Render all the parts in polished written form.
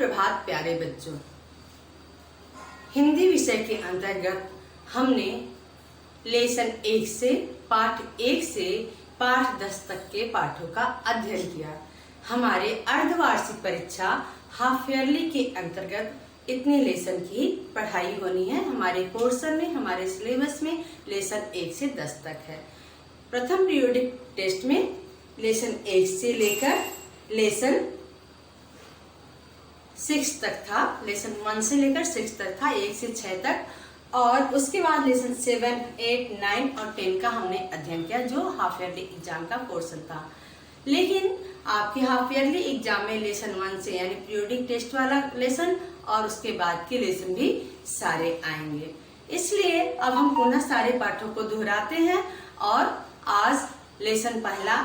सुप्रभात प्यारे बच्चों। हिंदी विषय के अंतर्गत हमने लेसन 1 से पाठ 1 से पाठ 10 तक के पाठों का अध्ययन किया। हमारे अर्धवार्षिक परीक्षा हाफ ईयरली के अंतर्गत इतने लेसन की पढ़ाई होनी है। हमारे पोर्शन में, हमारे सिलेबस में लेसन 1 से 10 तक है। प्रथम पीरियोडिक टेस्ट में लेसन 1 से लेकर लेसन 6 तक था, लेसन 1 से लेकर 6 तक था, 1 से 6 तक, और उसके बाद लेसन 7, 8, 9 और 10 का हमने अध्ययन किया, जो हाफ ईयरली एग्जाम का पोर्शन था। लेकिन आपके हाफ ईयरली एग्जाम में लेसन 1 से यानी पीरियोडिक टेस्ट वाला लेसन और उसके बाद के लेसन भी सारे आएंगे। इसलिए अब हम पुनः सारे पाठों को दोहराते हैं और आज लेसन पहला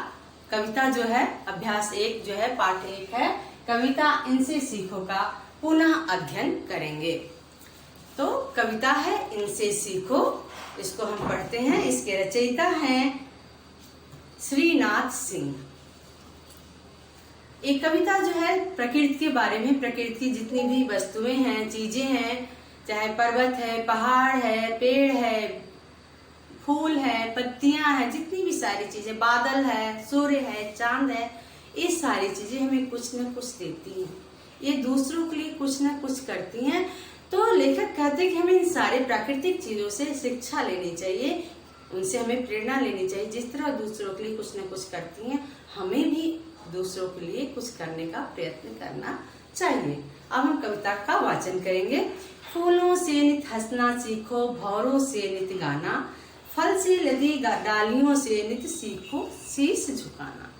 कविता जो है, अभ्यास 1 जो है, पाठ 1 है, कविता इनसे सीखो का पुनः अध्ययन करेंगे। तो कविता है इनसे सीखो, इसको हम पढ़ते हैं। इसके रचयिता हैं श्रीनाथ सिंह। एक कविता जो है प्रकृति के बारे में, प्रकृति की जितनी भी वस्तुएं हैं, चीजें हैं, चाहे पर्वत है, पहाड़ है, पेड़ है, फूल है, पत्तियां हैं, जितनी भी सारी चीजें, बादल है, सूर्य है, चांद है, ये सारी चीजें हमें कुछ न कुछ देती हैं। ये दूसरों के लिए कुछ न कुछ करती हैं। तो लेखक कहते हैं कि हमें इन सारे प्राकृतिक चीजों से शिक्षा लेनी चाहिए, उनसे हमें प्रेरणा लेनी चाहिए। जिस तरह दूसरों के लिए कुछ न कुछ करती हैं, हमें भी दूसरों के लिए कुछ करने का प्रयत्न करना चाहिए। अब हम कविता का वाचन करेंगे। फूलों से नित हंसना सीखो, भौरों से नित गाना, फल से लदी डालियों से नित सीखो शीश झुकाना।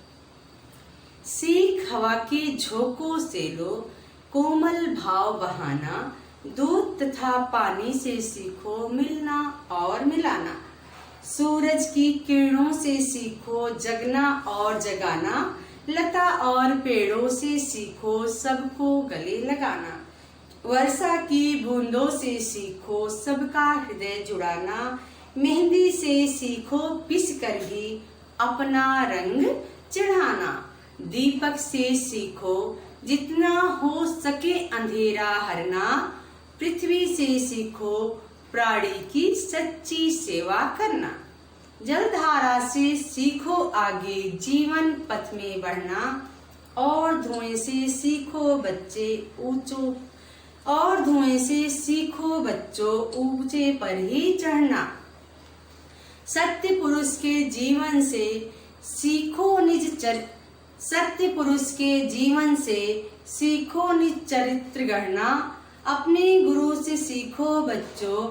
सीख हवा के झोंकों से लो कोमल भाव बहाना, दूध तथा पानी से सीखो मिलना और मिलाना। सूरज की किरणों से सीखो जगना और जगाना, लता और पेड़ों से सीखो सबको गले लगाना। वर्षा की बूंदों से सीखो सबका हृदय जुड़ाना, मेहंदी से सीखो पिस कर भी अपना रंग चढ़ाना। दीपक से सीखो जितना हो सके अंधेरा हरना, पृथ्वी से सीखो प्राणी की सच्ची सेवा करना। जलधारा से सीखो आगे जीवन पथ में बढ़ना, और धुएं से सीखो बच्चे ऊंचों और धुएं से सीखो बच्चों ऊंचे पर ही चढ़ना। सत्य पुरुष के जीवन से सीखो सत्य पुरुष के जीवन से सीखो निज चरित्र गढ़ना, अपने गुरु से सीखो बच्चों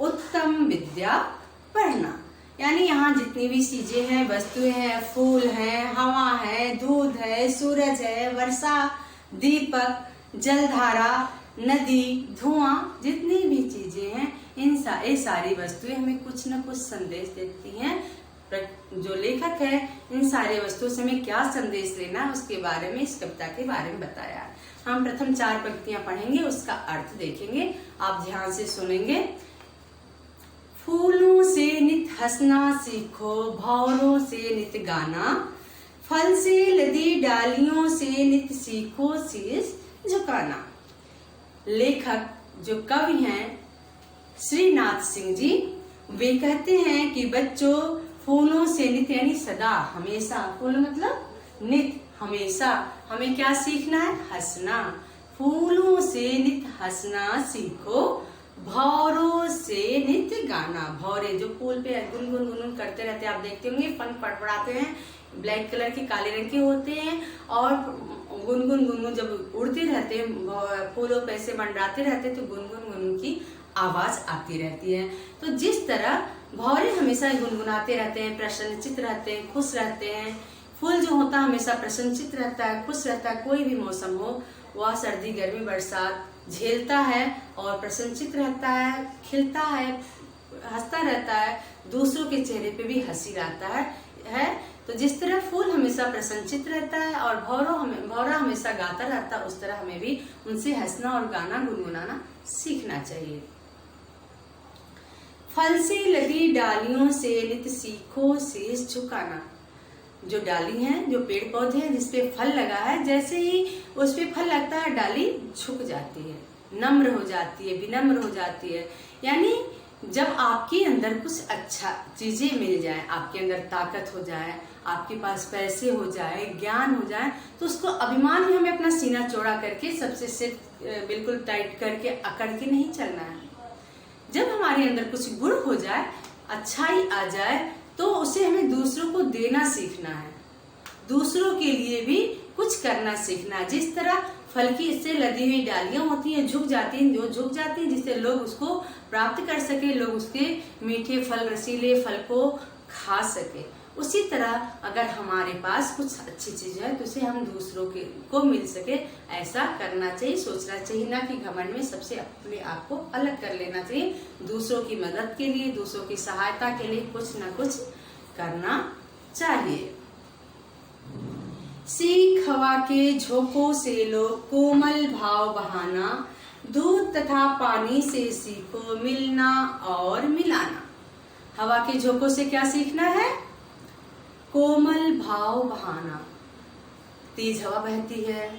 उत्तम विद्या पढ़ना। यानी यहाँ जितनी भी चीजें हैं, वस्तुएं हैं, फूल हैं, हवा है, दूध है, सूरज है, वर्षा, दीपक, जलधारा, नदी, धुआं, जितनी भी चीजें हैं, ये सारी वस्तुएं हमें कुछ न कुछ संदेश देती हैं। जो लेखक है इन सारे वस्तुओं से हमें क्या संदेश लेना है, उसके बारे में, इस कविता के बारे में बताया है। हम प्रथम 4 पंक्तियां पढ़ेंगे, उसका अर्थ देखेंगे, आप ध्यान से सुनेंगे। फूलों से नित हंसना सीखो, भौरों से नित गाना, फल से लदी डालियों से नित सीखो शीश झुकाना। लेखक जो कवि हैं श्रीनाथ सिंह जी, वे कहते हैं कि बच्चों फूलों से नित यानी सदा, हमेशा, फूल मतलब नित, हमेशा हमें क्या सीखना है? हंसना। फूलों से नित हंसना सीखो, भौरों से नित गाना। भौरे जो फूल पे गुनगुन गुनगुन करते रहते हैं, आप देखते होंगे, पंख फड़फड़ाते हैं, ब्लैक कलर के, काले रंग के होते हैं, और गुनगुन गुनगुन जब उड़ते रहते हैं, फूलों पे से मंडराते रहते हैं, तो गुनगुन गुनगुन की आवाज आती रहती है। तो जिस तरह भौरे हमेशा गुनगुनाते रहते हैं, प्रसन्नचित रहते हैं, खुश रहते हैं। फूल जो होता है हमेशा प्रसन्नचित रहता है, खुश रहता है, कोई भी मौसम हो, वह सर्दी, गर्मी, बरसात झेलता है और प्रसन्नचित रहता है, खिलता है, हंसता रहता है, दूसरों के चेहरे पे भी हंसी रहता है। तो जिस तरह फूल हमेशा प्रसन्नचित रहता है और भौरा हमेशा गाता रहता है, उस तरह हमें भी उनसे हंसना और गाना, गुनगुनाना सीखना चाहिए। फल से लदी डालियों से नित सीखो शीश झुकाना। जो डाली हैं, जो पेड़ पौधे हैं जिसपे फल लगा है, जैसे ही उस पे फल लगता है डाली झुक जाती है, नम्र हो जाती है, विनम्र हो जाती है। यानी जब आपके अंदर कुछ अच्छा चीजें मिल जाए, आपके अंदर ताकत हो जाए, आपके पास पैसे हो जाए, ज्ञान हो जाए, तो उसको अभिमान में हमें अपना सीना चौड़ा करके सबसे सिर बिल्कुल टाइट करके अकड़ के नहीं चलना है। जब हमारे अंदर कुछ गुण हो जाए, अच्छाई आ जाए, तो उसे हमें दूसरों को देना सीखना है, दूसरों के लिए भी कुछ करना सीखना है। जिस तरह फल की इससे लदी हुई डालियां होती हैं, झुक जाती हैं, जो झुक जाती हैं जिससे लोग उसको प्राप्त कर सके, लोग उसके मीठे फल, रसीले फल को खा सके। उसी तरह अगर हमारे पास कुछ अच्छी चीज है तो उसे हम दूसरों को मिल सके, ऐसा करना चाहिए, सोचना चाहिए, ना कि घमंड में सबसे अपने आप को अलग कर लेना चाहिए। दूसरों की मदद के लिए, दूसरों की सहायता के लिए कुछ न कुछ करना चाहिए। सीख हवा के झोंकों से लो कोमल भाव बहाना, दूध तथा पानी से सीखो मिलना और मिलाना। हवा के झोंकों से क्या सीखना है? कोमल भाव बहाना। तेज हवा बहती है,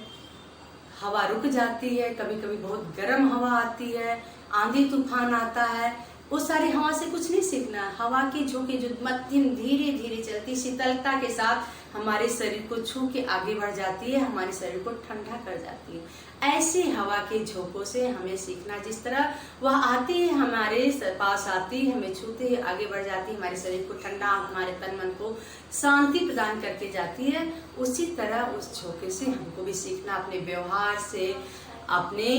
हवा रुक जाती है, कभी कभी बहुत गर्म हवा आती है, आंधी तूफान आता है, वो सारी हवा से कुछ नहीं सीखना। हवा के झोंके जो मध्यम धीरे धीरे चलती, शीतलता के साथ हमारे शरीर को छू के आगे बढ़ जाती है, हमारे शरीर को ठंडा कर जाती है। ऐसे हवा के झोंकों से हमें सीखना। जिस तरह वह आती है, हमारे पास आती है, हमें छूते ही आगे बढ़ जाती है, हमारे शरीर को ठंडा, हमारे तन मन को शांति प्रदान करके जाती है, उसी तरह उस झोंके से हमको भी सीखना। अपने व्यवहार से, अपने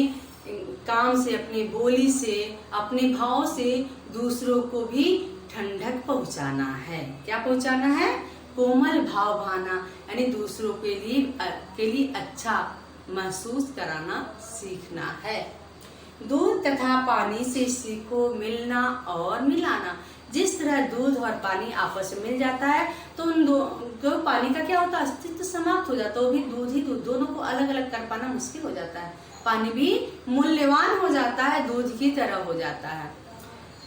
काम से, अपनी बोली से, अपने भाव से दूसरों को भी ठंडक पहुंचाना है। क्या पहुंचाना है? कोमल भाव बहाना, यानी दूसरों के लिए अच्छा महसूस कराना सीखना है। दूध तथा पानी से सीखो मिलना और मिलाना। जिस तरह दूध और पानी आपस में मिल जाता है तो उन दो पानी का क्या होता है? अस्तित्व समाप्त हो जाता है। वो भी दूध ही दूध, दोनों को अलग अलग कर पाना मुश्किल हो जाता है। पानी भी मूल्यवान हो जाता है, दूध की तरह हो जाता है।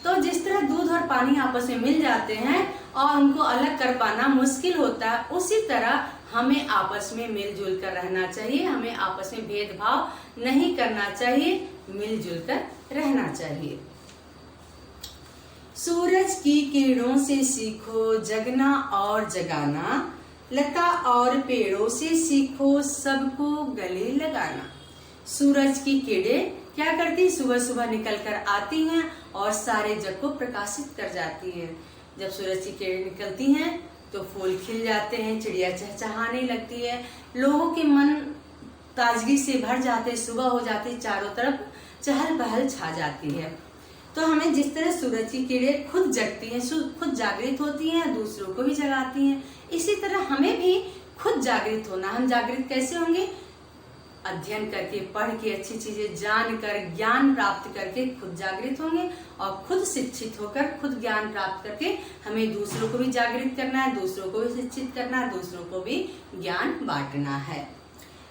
तो जिस तरह दूध और पानी आपस में मिल जाते हैं और उनको अलग कर पाना मुश्किल होता है, उसी तरह हमें आपस में मिलजुल कर रहना चाहिए, हमें आपस में भेदभाव नहीं करना चाहिए, मिलजुल कर रहना चाहिए। सूरज की किरणों से सीखो जगना और जगाना, लता और पेड़ों से सीखो सबको गले लगाना। सूरज की किरणें क्या करती? सुबह सुबह निकल कर आती हैं और सारे जग को प्रकाशित कर जाती हैं। जब सूरज की किरणें निकलती हैं तो फूल खिल जाते हैं, चिड़िया चहचहाने लगती है, लोगों के मन ताजगी से भर जाते, सुबह हो जाती, चारों तरफ चहल पहल छा जाती है। तो हमें जिस तरह सूरज की किरणें खुद जगती हैं, खुद जागृत होती हैं, दूसरों को भी जगाती हैं, इसी तरह हमें भी खुद जागृत होना। हम जागृत कैसे होंगे? अध्ययन करके, पढ़ के, अच्छी चीजें जानकर, ज्ञान प्राप्त करके खुद जागृत होंगे और खुद शिक्षित होकर, खुद ज्ञान प्राप्त करके हमें दूसरों को भी जागृत करना है, दूसरों को भी शिक्षित करना है, दूसरों को भी ज्ञान बांटना है।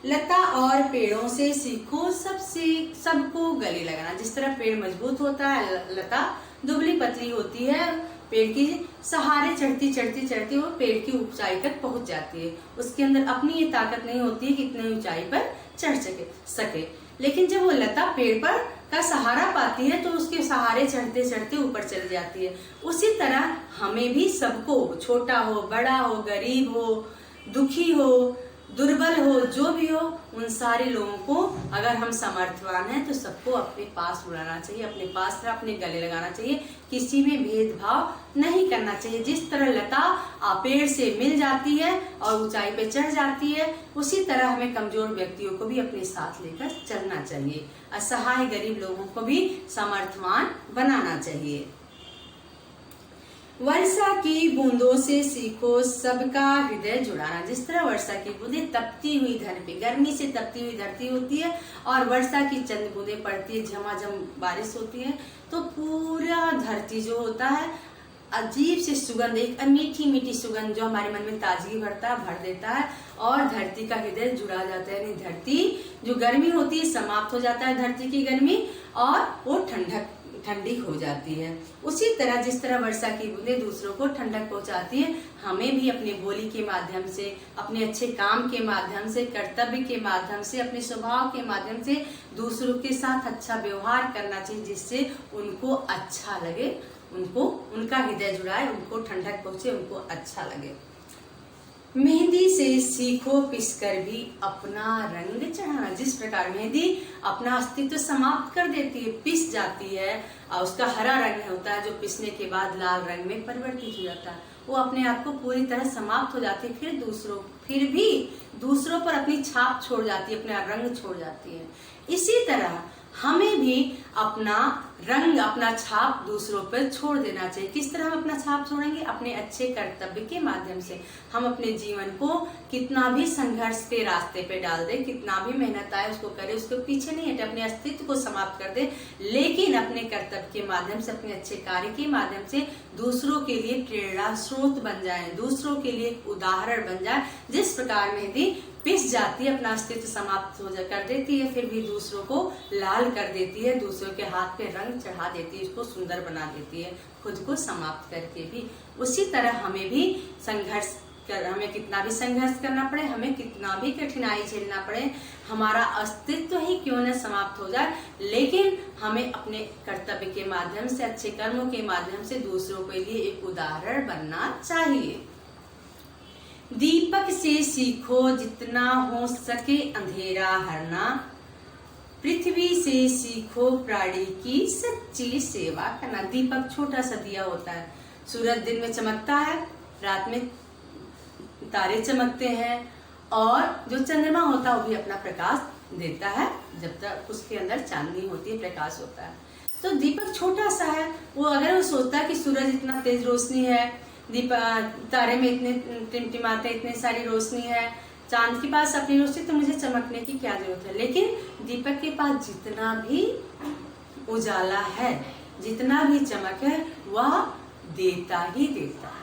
लता और पेड़ों से सीखो सबको गले लगाना। जिस तरह पेड़ मजबूत होता है, लता दुबली पतली होती है, पेड़ की सहारे चढ़ती चढ़ती चढ़ती वो पेड़ की ऊंचाई तक पहुंच जाती है। उसके अंदर अपनी ये ताकत नहीं होती है कि इतनी ऊंचाई पर चढ़ सके। लेकिन जब वो लता पेड़ पर का सहारा पाती है तो उसके सहारे चढ़ते चढ़ते ऊपर चली जाती है। उसी तरह हमें भी सबको, छोटा हो, बड़ा हो, गरीब हो, दुखी हो, दुर्बल हो, जो भी हो, उन सारे लोगों को अगर हम समर्थवान हैं तो सबको अपने पास बुलाना चाहिए, अपने पास अपने गले लगाना चाहिए, किसी में भेदभाव नहीं करना चाहिए। जिस तरह लता पेड़ से मिल जाती है और ऊंचाई पे चढ़ जाती है, उसी तरह हमें कमजोर व्यक्तियों को भी अपने साथ लेकर चलना चाहिए, असहाय गरीब लोगों को भी समर्थवान बनाना चाहिए। वर्षा की बूंदों से सीखो सबका हृदय जुड़ाना। जिस तरह वर्षा की बूंदें तपती हुई धरती, गर्मी से तपती हुई धरती होती है और वर्षा की चंद बूंदें पड़ती है, झमाझम बारिश होती है, तो पूरा धरती जो होता है अजीब सी सुगंध, एक मीठी मीठी सुगंध जो हमारे मन में ताजगी भर देता है और धरती का हृदय जुड़ा जाता है। यानी धरती जो गर्मी होती है समाप्त हो जाता है, धरती की गर्मी, और वो ठंडक ठंडी हो जाती है। उसी तरह जिस तरह वर्षा की बूंदें दूसरों को ठंडक पहुंचाती है, हमें भी अपनी बोली के माध्यम से, अपने अच्छे काम के माध्यम से, कर्तव्य के माध्यम से, अपने स्वभाव के माध्यम से दूसरों के साथ अच्छा व्यवहार करना चाहिए, जिससे उनको अच्छा लगे, उनको उनका हृदय जुड़ाए, उनको ठंडक पहुंचे, उनको अच्छा लगे। मेहंदी से सीखो पिसकर भी अपना रंग चढ़ाना। जिस प्रकार मेहंदी अपना अस्तित्व समाप्त कर देती है, पिस जाती है, और उसका हरा रंग होता है जो पिसने के बाद लाल रंग में परिवर्तित हो जाता है, वो अपने आप को पूरी तरह समाप्त हो जाती है, फिर भी दूसरों पर अपनी छाप छोड़ जाती है, अपना रंग छोड़ जाती है। इसी तरह हमें भी अपना रंग, अपना छाप दूसरों पर छोड़ देना चाहिए। किस तरह हम अपना छाप छोड़ेंगे? अपने अच्छे कर्तव्य के माध्यम से। हम अपने जीवन को कितना भी संघर्ष के रास्ते पे डाल दे, कितना भी मेहनत आए उसको करे, उसको पीछे नहीं हटे, अपने अस्तित्व को समाप्त कर दे, लेकिन अपने कर्तव्य के माध्यम से, अपने अच्छे कार्य के माध्यम से दूसरों के लिए प्रेरणा स्रोत बन जाए, दूसरों के लिए एक उदाहरण बन जाए। जिस प्रकार मेहंदी पिस जाती है, अपना अस्तित्व समाप्त कर देती है, फिर भी दूसरों को लाल कर देती है, दूसरों के हाथ पे रंग चढ़ा देती है, उसको सुंदर बना देती है, खुद को समाप्त करके भी। उसी तरह हमें भी हमें कितना भी संघर्ष करना पड़े, हमें कितना भी कठिनाई झेलना पड़े, हमारा अस्तित्व ही क्यों न समाप्त हो जाए, लेकिन हमें अपने कर्तव्य के माध्यम से, अच्छे कर्मों के माध्यम से दूसरों के लिए एक उदाहरण बनना चाहिए। दीपक से सीखो जितना हो सके अंधेरा हरना, पृथ्वी से सीखो प्राणी की सच्ची सेवा करना। दीपक छोटा सा दिया होता है, सूरज दिन में चमकता है, रात में तारे चमकते हैं, और जो चंद्रमा होता है वो भी अपना प्रकाश देता है, जब तक उसके अंदर चांदनी होती है, प्रकाश होता है। तो दीपक छोटा सा है, वो अगर वो सोचता है कि सूरज इतना तेज रोशनी है, तारे में इतने टिमटिमाते, इतने सारी रोशनी है, चांद के पास अपनी रोशनी, तो मुझे चमकने की क्या जरूरत है। लेकिन दीपक के पास जितना भी उजाला है, जितना भी चमक है, वह देता ही देता है।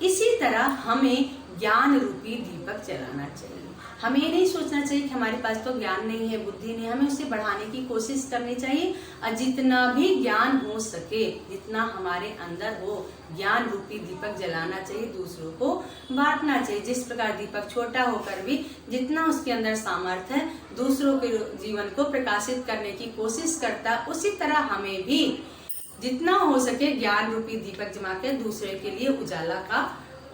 इसी तरह हमें ज्ञान रूपी दीपक जलाना चाहिए। हमें ये नहीं सोचना चाहिए कि हमारे पास तो ज्ञान नहीं है, बुद्धि नहीं है, हमें उसे बढ़ाने की कोशिश करनी चाहिए, और जितना भी ज्ञान हो सके, जितना हमारे अंदर हो, ज्ञान रूपी दीपक जलाना चाहिए, दूसरों को बांटना चाहिए। जिस प्रकार दीपक छोटा होकर भी जितना उसके अंदर सामर्थ्य है, दूसरों के जीवन को प्रकाशित करने की कोशिश करता, उसी तरह हमें भी जितना हो सके ज्ञान रूपी दीपक जमा कर दूसरे के लिए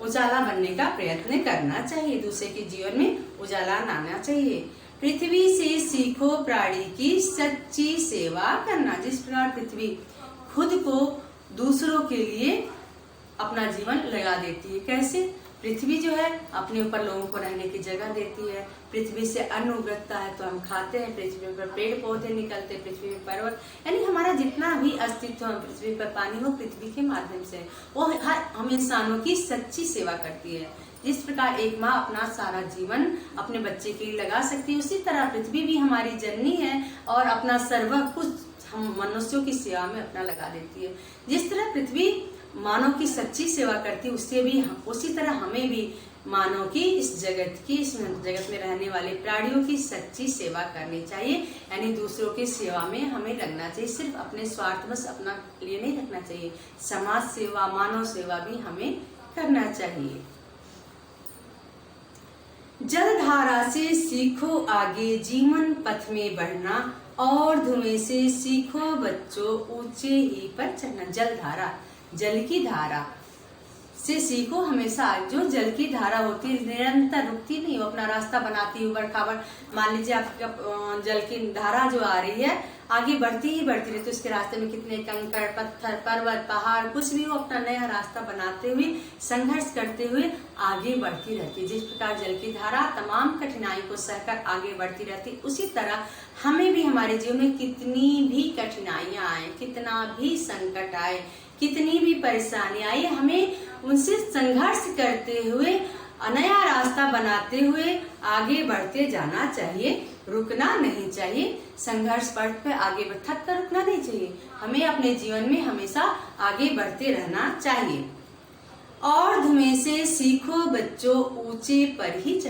उजाला बनने का प्रयत्न करना चाहिए, दूसरे के जीवन में उजाला लाना चाहिए। पृथ्वी से सीखो प्राणी की सच्ची सेवा करना। जिस प्रकार पृथ्वी खुद को दूसरों के लिए अपना जीवन लगा देती है, कैसे? पृथ्वी जो है अपने ऊपर लोगों को रहने की जगह देती है, पृथ्वी से अन्न उगता है तो हम खाते हैं, पृथ्वी पर पेड़ पौधे निकलते, पृथ्वी में पर्वत, यानी हमारा जितना भी अस्तित्व है पृथ्वी पर, पानी हो पृथ्वी के माध्यम से, वो हम इंसानों की सच्ची सेवा करती है। जिस प्रकार एक माँ अपना सारा जीवन अपने बच्चे के लिए लगा सकती है, उसी तरह पृथ्वी भी हमारी जननी है और अपना सर्व कुछ हम मनुष्यों की सेवा में अपना लगा देती है। जिस तरह पृथ्वी मानव की सच्ची सेवा करती है, उसी तरह हमें भी मानव की इस जगत में रहने वाले प्राणियों की सच्ची सेवा करनी चाहिए, यानी दूसरों की सेवा में हमें लगना चाहिए। सिर्फ अपने स्वार्थ बस अपना लिए नहीं रखना चाहिए, समाज सेवा, मानव सेवा भी हमें करना चाहिए। जलधारा से सीखो आगे जीवन पथ में बढ़ना, और धुएं से सीखो बच्चों ऊंचे ही पर चढ़ना। जलधारा, जल की धारा से सीखो हमेशा। जो जल की धारा होती है निरंतर रुकती नहीं, वो अपना रास्ता बनाती है, उबड़-खाबड़। मान लीजिए आपका जल की धारा जो आ रही है आगे बढ़ती ही बढ़ती रहती है, उसके रास्ते में कितने कंकड़, पत्थर, पर्वत, पहाड़, कुछ भी, वो अपना नया रास्ता बनाते हुए, संघर्ष करते हुए आगे बढ़ती रहती है। जिस प्रकार जल की धारा तमाम कठिनाई को सहकर आगे बढ़ती रहती, उसी तरह हमें भी हमारे जीवन में कितनी भी कठिनाइयां आए, कितना भी संकट आए, कितनी भी परेशानी आई, हमें उनसे संघर्ष करते हुए, नया रास्ता बनाते हुए आगे बढ़ते जाना चाहिए, रुकना नहीं चाहिए। संघर्ष पथ पे आगे थक कर रुकना नहीं चाहिए, हमें अपने जीवन में हमेशा आगे बढ़ते रहना चाहिए। और धुएं से सीखो बच्चों ऊंचे पर ही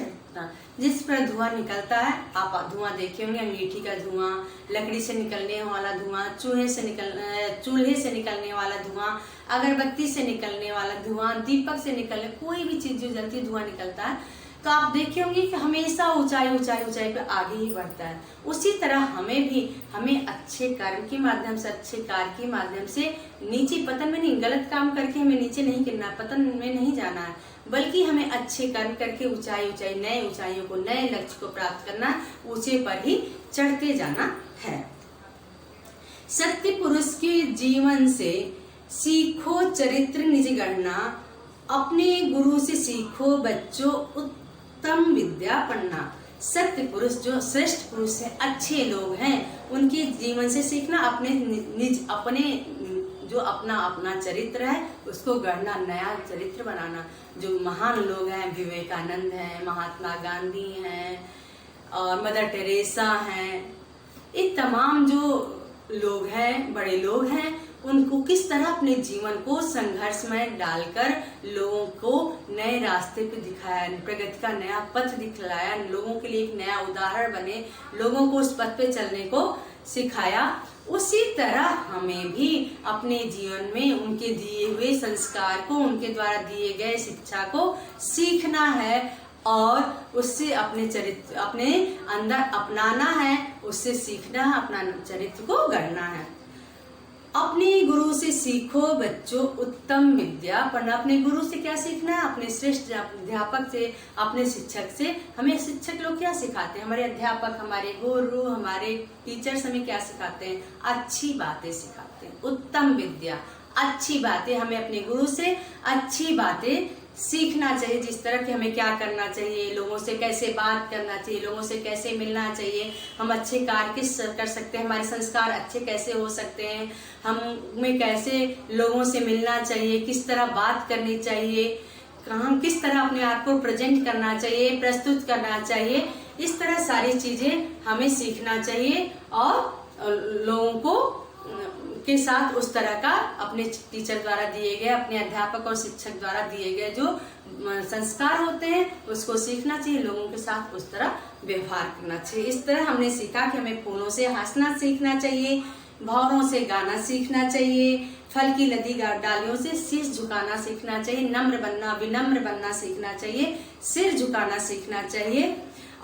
जिस पर धुआं निकलता है, आप धुआं देखे होंगे, अंगीठी का धुआं, लकड़ी से निकलने वाला धुआं, चूल्हे से निकलने वाला धुआं, अगरबत्ती से निकलने वाला धुआं, दीपक से निकलने, कोई भी चीज जो जलती धुआं निकलता है, तो आप देखे होंगे कि हमेशा ऊंचाई पे आगे ही बढ़ता है। उसी तरह हमें अच्छे कर्म के माध्यम से, अच्छे कार्य के माध्यम से नीचे पतन में नहीं, गलत काम करके हमें नीचे नहीं गिरना, पतन में नहीं जाना है, बल्कि हमें अच्छे कर्म करके ऊंचाई नए ऊंचाइयों को, नए लक्ष्य को प्राप्त करना, ऊंचे पर ही चढ़ते जाना है। सत्य पुरुष के जीवन से सीखो चरित्र निज गढ़ना, अपने गुरु से सीखो बच्चों उत्तम विद्या पढ़ना। सत्य पुरुष जो श्रेष्ठ पुरुष है, अच्छे लोग हैं, उनके जीवन से सीखना, अपने जो अपना चरित्र है उसको गढ़ना, नया चरित्र बनाना। जो महान लोग हैं, विवेकानंद हैं, महात्मा गांधी हैं और मदर टेरेसा हैं, ये तमाम जो लोग हैं, बड़े लोग हैं, उनको किस तरह अपने जीवन को संघर्ष में डालकर लोगों को नए रास्ते पे दिखाया, प्रगति का नया पथ दिखलाया, लोगों के लिए एक नया उदाहरण बने, लोगों को उस पथ पे चलने को सिखाया। उसी तरह हमें भी अपने जीवन में उनके दिए हुए संस्कार को, उनके द्वारा दिए गए शिक्षा को सीखना है और उससे अपने अंदर अपनाना है, उससे सीखना है, अपना चरित्र को गढ़ना है। अपने गुरु से सीखो बच्चों उत्तम विद्या पढ़ना। अपने गुरु से क्या सीखना है? अपने श्रेष्ठ अध्यापक से, अपने शिक्षक से। हमें शिक्षक लोग क्या सिखाते हैं? हमारे अध्यापक, हमारे गुरु, हमारे टीचर्स हमें क्या सिखाते हैं? अच्छी बातें सिखाते हैं। उत्तम विद्या, अच्छी बातें। हमें अपने गुरु से अच्छी बातें सीखना चाहिए, जिस तरह की हमें क्या करना चाहिए, लोगों से कैसे बात करना चाहिए, लोगों से कैसे मिलना चाहिए, हम अच्छे कार्य किस कर सकते हैं, हमारे संस्कार अच्छे कैसे हो सकते हैं, हमें कैसे लोगों से मिलना चाहिए, किस तरह बात करनी चाहिए, हम किस तरह अपने आप को प्रेजेंट करना चाहिए, प्रस्तुत करना चाहिए। इस तरह सारी चीजें हमें सीखना चाहिए और लोगों को के साथ उस तरह का अपने टीचर द्वारा दिए गए, अपने अध्यापक और शिक्षक द्वारा दिए गए जो संस्कार होते हैं उसको सीखना चाहिए, लोगों के साथ उस तरह व्यवहार करना चाहिए। इस तरह हमने सीखा कि हमें फूलों से हंसना सीखना चाहिए, भौरों से गाना सीखना चाहिए, फल की लदी डालियों से शीश झुकाना सीखना चाहिए, नम्र बनना, विनम्र बनना सीखना चाहिए, सिर झुकाना सीखना चाहिए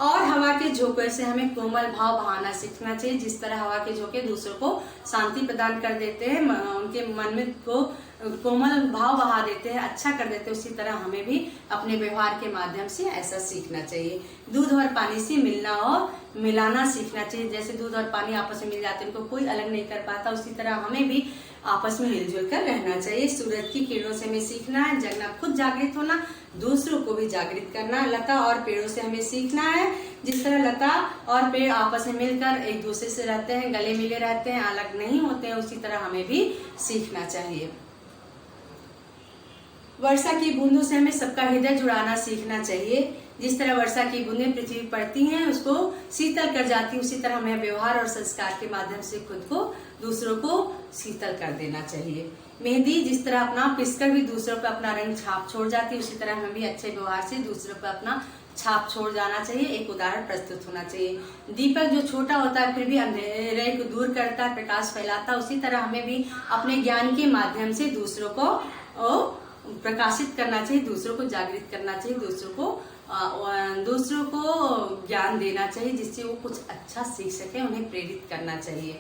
और हवा के झोंके से हमें कोमल भाव बहाना सीखना चाहिए। जिस तरह हवा के झोंके दूसरों को शांति प्रदान कर देते हैं, उनके मन में को कोमल भाव बहा देते हैं, अच्छा कर देते हैं, उसी तरह हमें भी अपने व्यवहार के माध्यम से ऐसा सीखना चाहिए। दूध और पानी से मिलना और मिलाना सीखना चाहिए। जैसे दूध और पानी आपस में मिल जाते हैं, उनको कोई अलग नहीं कर पाता, उसी तरह हमें भी आपस में मिलजुल कर रहना चाहिए। सूरज की किरणों से हमें सीखना है, जगना, खुद जागृत होना, दूसरों को भी जागृत करना। लता और पेड़ों से हमें सीखना है, जिस तरह लता और पेड़ आपस में मिलकर एक दूसरे से रहते हैं, गले मिले रहते हैं, अलग नहीं होते हैं, उसी तरह हमें भी सीखना चाहिए। वर्षा की बूंदों से हमें सबका हृदय जुड़ाना सीखना चाहिए। जिस तरह वर्षा की बूंदें पृथ्वी पर पड़ती हैं उसको शीतल कर जाती है, उसी तरह हमें व्यवहार और संस्कार के माध्यम से खुद को, दूसरों को शीतल कर देना चाहिए। मेहंदी जिस तरह अपना पिसकर भी दूसरों पर अपना रंग छाप छोड़ जाती है, उसी तरह हमें भी अच्छे व्यवहार से दूसरों पर अपना छाप छोड़ जाना चाहिए, एक उदाहरण प्रस्तुत होना चाहिए। दीपक जो छोटा होता है फिर भी अंधेरे को दूर करता है, प्रकाश फैलाता है, उसी तरह हमें भी अपने ज्ञान के माध्यम से दूसरों को प्रकाशित करना चाहिए, दूसरों को जागृत करना चाहिए, दूसरों को ज्ञान देना चाहिए, जिससे वो कुछ अच्छा सीख सके, उन्हें प्रेरित करना चाहिए।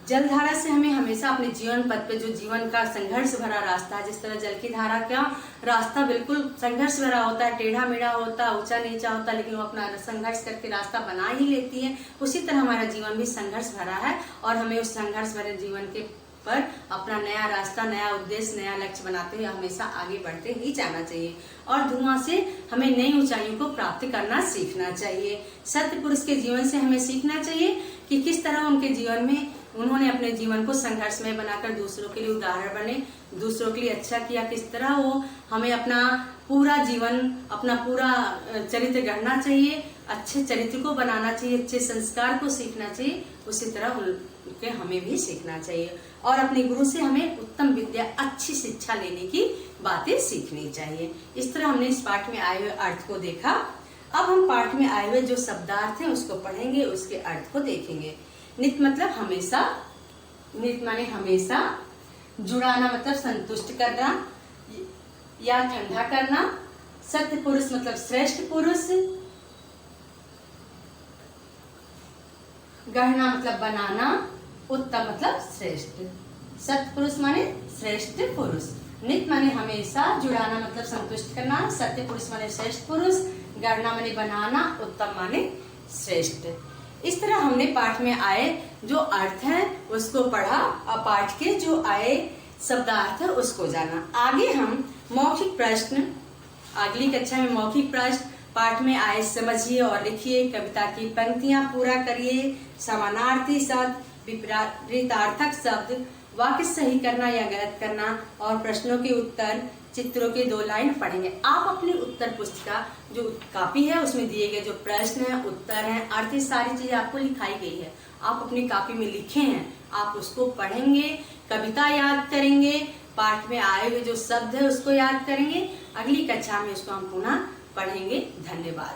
जलधारा से हमें हमेशा अपने जीवन पथ पे, जो जीवन का संघर्ष भरा रास्ता है, जिस तरह जल की धारा का रास्ता बिल्कुल संघर्ष भरा होता है, टेढ़ा मेढ़ा होता है, ऊंचा नीचा होता है, लेकिन वो अपना संघर्ष करके रास्ता बना ही लेती है, उसी तरह हमारा जीवन भी संघर्ष भरा है और हमें उस संघर्ष भरे जीवन के पर अपना नया रास्ता, नया उद्देश्य, नया लक्ष्य बनाते हुए हमेशा आगे बढ़ते ही जाना चाहिए और धुआं से हमें नई ऊंचाइयों को प्राप्त करना सीखना चाहिए। सत्य पुरुष के जीवन से हमें सीखना चाहिए कि किस तरह उनके जीवन में उन्होंने अपने जीवन को संघर्षमय बनाकर दूसरों के लिए उदाहरण बने, दूसरों के लिए अच्छा किया, किस तरह वो हमें अपना पूरा जीवन, अपना पूरा चरित्र गढ़ना चाहिए, अच्छे चरित्र को बनाना चाहिए, अच्छे संस्कार को सीखना चाहिए, उसी तरह उनके हमें भी सीखना चाहिए और अपने गुरु से हमें उत्तम विद्या, अच्छी शिक्षा लेने की बातें सीखनी चाहिए। इस तरह हमने इस पाठ में आए हुए अर्थ को देखा। अब हम पाठ में आए हुए जो शब्दार्थ हैं उसको पढ़ेंगे, उसके अर्थ को देखेंगे। नित मतलब हमेशा, नित माने हमेशा, जुड़ाना मतलब संतुष्ट करना या ठंडा करना, सत्य पुरुष मतलब श्रेष्ठ पुरुष, गढ़ना मतलब बनाना, उत्तम मतलब श्रेष्ठ। सत्य पुरुष माने श्रेष्ठ पुरुष, नित माने हमेशा, जुड़ाना मतलब संतुष्ट करना, सत्य पुरुष माने श्रेष्ठ पुरुष, गढ़ना माने बनाना, उत्तम माने श्रेष्ठ। इस तरह हमने पाठ में आए जो अर्थ है उसको पढ़ा और पाठ के जो आए शब्दार्थ है उसको जाना। आगे हम मौखिक प्रश्न, अगली कक्षा में मौखिक प्रश्न पाठ में आए समझिए और लिखिए, कविता की पंक्तियां पूरा करिए, समानार्थी शब्द, विपरीतार्थक शब्द, वाक्य सही करना या गलत करना और प्रश्नों के उत्तर, चित्रों के 2 लाइन पढ़ेंगे। आप अपनी उत्तर पुस्तिका जो कॉपी है उसमें दिए गए जो प्रश्न है, उत्तर है, अर्थ, सारी चीजें आपको लिखाई गई है, आप अपनी कॉपी में लिखे हैं, आप उसको पढ़ेंगे, कविता याद करेंगे, पाठ में आए हुए जो शब्द है उसको याद करेंगे। अगली कक्षा में उसको हम पुनः पढ़ेंगे। धन्यवाद।